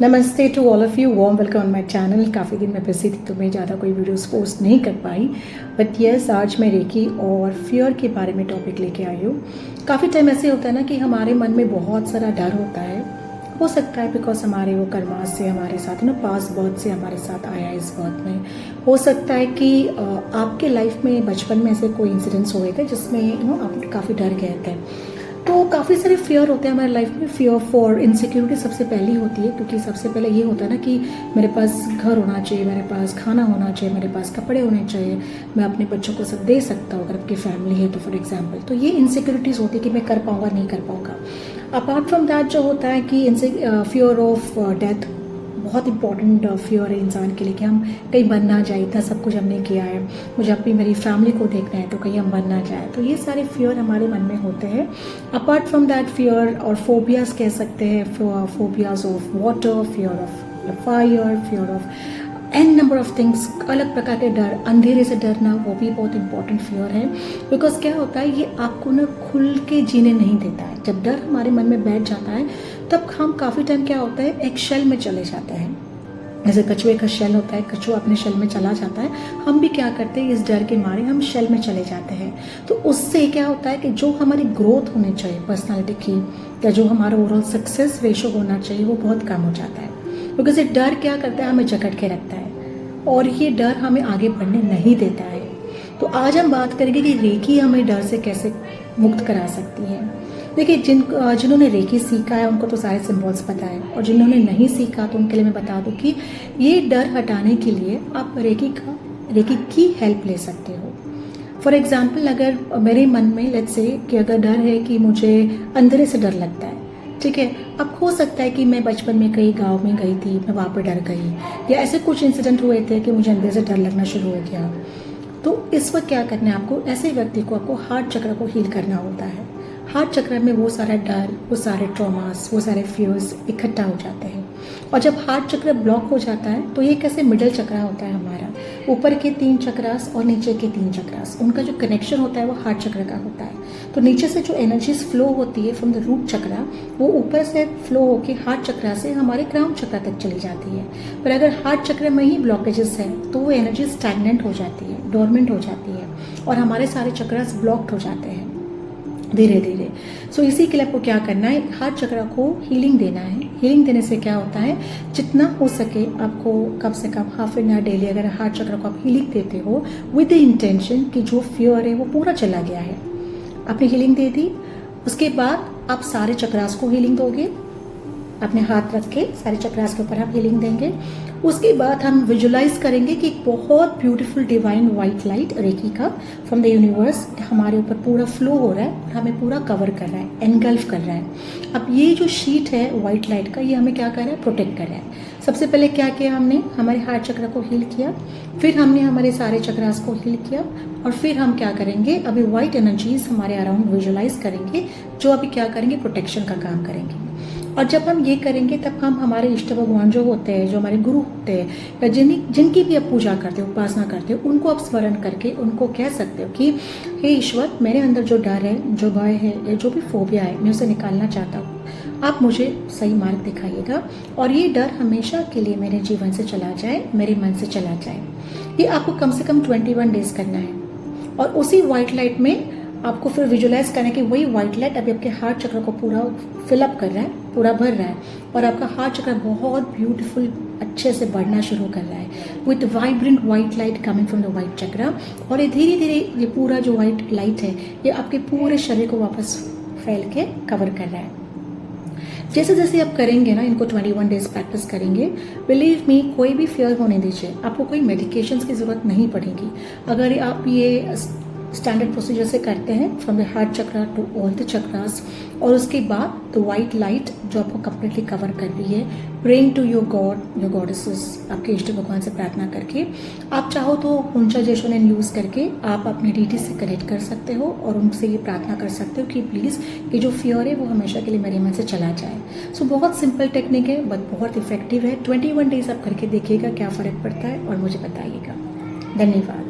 नमस्ते to all of you, warm welcome on my channel. काफ़ी दिन मैं बिजी थी तो मैं ज़्यादा कोई वीडियोस पोस्ट नहीं कर पाई, बट यस आज मैं रेकी और फियर के बारे में टॉपिक लेके आई हूँ। काफ़ी टाइम ऐसे होता है ना कि हमारे मन में बहुत सारा डर होता है। हो सकता है बिकॉज हमारे वो कर्मास से हमारे साथ पास्ट बर्थ से हमारे साथ आया इस बर्थ में। हो सकता है कि आपके लाइफ में बचपन में ऐसे कोई इंसिडेंट्स हुए थे जिसमें आप काफ़ी डर गए थे। तो काफ़ी सारे फियर होते हैं हमारे लाइफ में। फियर फॉर इनसिक्योरिटी सबसे पहली होती है, क्योंकि सबसे पहले ये होता है ना कि मेरे पास घर होना चाहिए, मेरे पास खाना होना चाहिए, मेरे पास कपड़े होने चाहिए, मैं अपने बच्चों को सब दे सकता हूँ अगर आपकी फैमिली है तो फॉर एग्जाम्पल। तो ये इनसिक्योरिटीज़ होती है कि मैं कर पाऊँगा नहीं कर पाऊँगा। अपार्ट फ्रॉम दैट जो होता है कि फियर ऑफ डेथ बहुत इंपॉर्टेंट फियर है इंसान के लिए कि हम कहीं बन ना जाए। इतना सब कुछ हमने किया है, मुझे अपनी मेरी फैमिली को देखना है तो कहीं हम बन ना जाए। तो ये सारे फियर हमारे मन में होते हैं। अपार्ट फ्रॉम दैट फियर और फोबियाज कह सकते हैं, phobias of water, fear of fire, fear of an number of things, अलग प्रकार के डर। अंधेरे से डरना वो भी बहुत इंपॉर्टेंट फियर है। बिकॉज क्या होता है, ये आपको ना खुल के जीने नहीं देता है। जब डर हमारे मन में बैठ जाता है तब हम काफ़ी टाइम क्या होता है, एक शेल में चले जाते हैं। जैसे कछुए का शेल होता है, कछुआ अपने शेल में चला जाता है, हम भी क्या करते हैं, इस डर के मारे हम शेल में चले जाते हैं। तो उससे क्या होता है कि जो हमारी ग्रोथ होनी चाहिए पर्सनालिटी की, या जो हमारा ओवरऑल सक्सेस रेशो होना चाहिए, वो बहुत कम हो जाता है। बिकॉज ये डर क्या करता है, हमें जकड़ के रखता है और ये डर हमें आगे बढ़ने नहीं देता है। तो आज हम बात करेंगे कि रेकी हमें डर से कैसे मुक्त करा सकती है। देखिए, जिन्होंने रेकी सीखा है उनको तो सारे सिंबल्स पता है, और जिन्होंने नहीं सीखा तो उनके लिए मैं बता दूं कि ये डर हटाने के लिए आप रेकी की हेल्प ले सकते हो। फॉर एग्जाम्पल, अगर मेरे मन में लेट्स से कि अगर डर है कि मुझे अंधेरे से डर लगता है, ठीक है। अब हो सकता है कि मैं बचपन में कहीं गांव में गई थी, मैं वहाँ पर डर गई, या ऐसे कुछ इंसिडेंट हुए थे कि मुझे अंधेरे से डर लगना शुरू हो गया। तो इस वक्त क्या करना है आपको, ऐसे व्यक्ति को आपको हार्ट चक्र को हील करना होता है। हार्ट चक्र में वो सारा डर, वो सारे ट्रॉमास, वो सारे फियर्स इकट्ठा हो जाते हैं। और जब हार्ट चक्र ब्लॉक हो जाता है तो ये कैसे मिडल चक्र होता है हमारा, ऊपर के 3 चक्रास और नीचे के 3 चक्रास, उनका जो कनेक्शन होता है वो हार्ट चक्र का होता है। तो नीचे से जो एनर्जीज फ्लो होती है फ्रॉम द रूट चक्रा, वो ऊपर से फ्लो होके हार्ट चक्र से हमारे क्राउन चक्र तक चली जाती है। पर अगर हार्ट चक्र में ही ब्लॉकेजेस है तो वो एनर्जी स्टैग्नेंट हो जाती है, डोरमेंट हो जाती है, और हमारे सारे चक्रास ब्लॉक्ड हो जाते हैं धीरे धीरे। सो इसी के लिए आपको क्या करना है, हार्ट चक्र को हीलिंग देना है। हीलिंग देने से क्या होता है, जितना हो सके आपको कम से कम हाफ एन आवर डेली अगर हार्ट चक्र को आप हीलिंग देते हो विद द इंटेंशन कि जो फियर है वो पूरा चला गया है, आपने हीलिंग दे दी। उसके बाद आप सारे चक्रास को हीलिंग दोगे, अपने हाथ रख के सारे चक्रास के ऊपर आप हीलिंग देंगे। उसके बाद हम विजुलाइज करेंगे कि एक बहुत beautiful divine white light reiki का फ्रॉम द यूनिवर्स हमारे ऊपर पूरा फ्लो हो रहा है और हमें पूरा कवर कर रहा है, एनगल्फ कर रहा है। अब ये जो शीट है वाइट लाइट का, ये हमें क्या कर रहा है, प्रोटेक्ट कर रहा है। सबसे पहले क्या किया हमने, हमारे हार्ट चक्र को हील किया, फिर हमने हमारे सारे चक्रास को हील किया, और फिर हम क्या करेंगे, अभी वाइट एनर्जीज हमारे अराउंड विजुलाइज करेंगे, जो अभी क्या करेंगे, प्रोटेक्शन का काम करेंगे। और जब हम ये करेंगे तब हम हमारे इष्ट भगवान जो होते हैं, जो हमारे गुरु होते हैं, या जिनकी भी आप पूजा करते हो, उपासना करते हो, उनको आप स्मरण करके उनको कह सकते हो कि हे ईश्वर, मेरे अंदर जो डर है, जो भय है, या जो भी फोबिया है, मैं उसे निकालना चाहता हूँ। आप मुझे सही मार्ग दिखाइएगा और ये डर हमेशा के लिए मेरे जीवन से चला जाए, मेरे मन से चला जाए। ये आपको कम से कम 21 डेज करना है। और उसी वाइट लाइट में आपको फिर विजुलाइज करना है कि वही व्हाइट लाइट अभी आपके हार्ट चक्र को पूरा फिलअप कर रहा है, पूरा भर रहा है, और आपका हार्ट चक्र बहुत ब्यूटीफुल अच्छे से बढ़ना शुरू कर रहा है with vibrant white light coming from the white चक्र। और ये धीरे धीरे ये पूरा जो व्हाइट लाइट है ये आपके पूरे शरीर को वापस फैल के कवर कर रहा है। जैसे जैसे आप करेंगे ना, इनको 21 डेज प्रैक्टिस करेंगे, बिलीव मी, कोई भी फियर होने दीजिए, आपको कोई मेडिकेशंस की ज़रूरत नहीं पड़ेगी। अगर आप ये स्टैंडर्ड प्रोसीजर से करते हैं from the heart chakra to all the chakras, और उसके बाद द वाइट लाइट जो आपको कम्प्लीटली कवर कर रही है, praying to your god, your goddesses, आपके इष्ट भगवान से प्रार्थना करके, आप चाहो तो हुंचा जेशोनेन यूज़ करके आप अपने डीटी से कनेक्ट कर सकते हो और उनसे ये प्रार्थना कर सकते हो कि प्लीज़ ये जो फियर है वो हमेशा के लिए मेरे मन से चला जाए। सो बहुत सिंपल टेक्निक है बट बहुत इफेक्टिव है। 21 डेज आप करके देखिएगा क्या फ़र्क पड़ता है और मुझे बताइएगा। धन्यवाद।